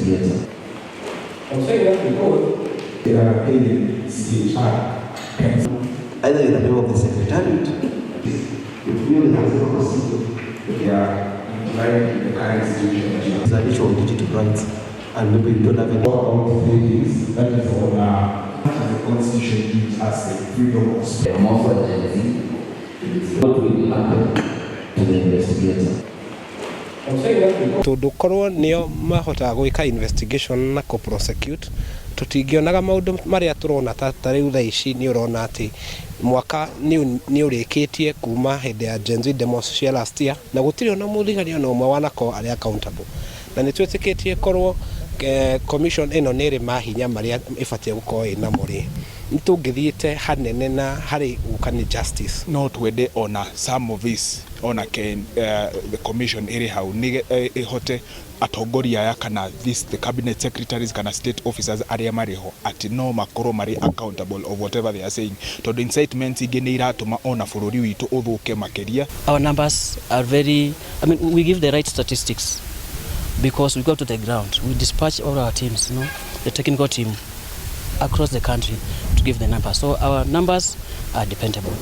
investigator. I'm saying that because they are KNHCR. Either in the name of the Secretariat, if really has a procedure, they are implying the current situation. It's an issue of digital rights, and maybe we don't have any. About 3 days, that is on the Constitution gives us the freedom of speech. More for what will happen to the investigator. Tondu korwo nio mahota gwika investigation na ko prosecute tutingionaga maundu maria turona ta riu thaa ici ni urona ati mwaka ni urikitie kuma hindi ya Gen Z demos cia last year na gutiri ona muthigari ona umwe wanako ari accountable na ni twetikitie korwo commission ino niri mahinya maria ifatie gukorwo ina muri nitungithiite hanene na hari gukani justice no twende ona some of this ona the commission iri hau ni ihote atongoria ya kana the cabinet secretaries kana state officers aria mariho ati no makoro mari accountable of whatever they are saying to the incitements ingi ni iratuma ona bururi witu uthuke makeria. Our numbers are very, we give the right statistics because we go to the ground, we dispatch all our teams, the technical team across the country to give the numbers, so our numbers are dependable.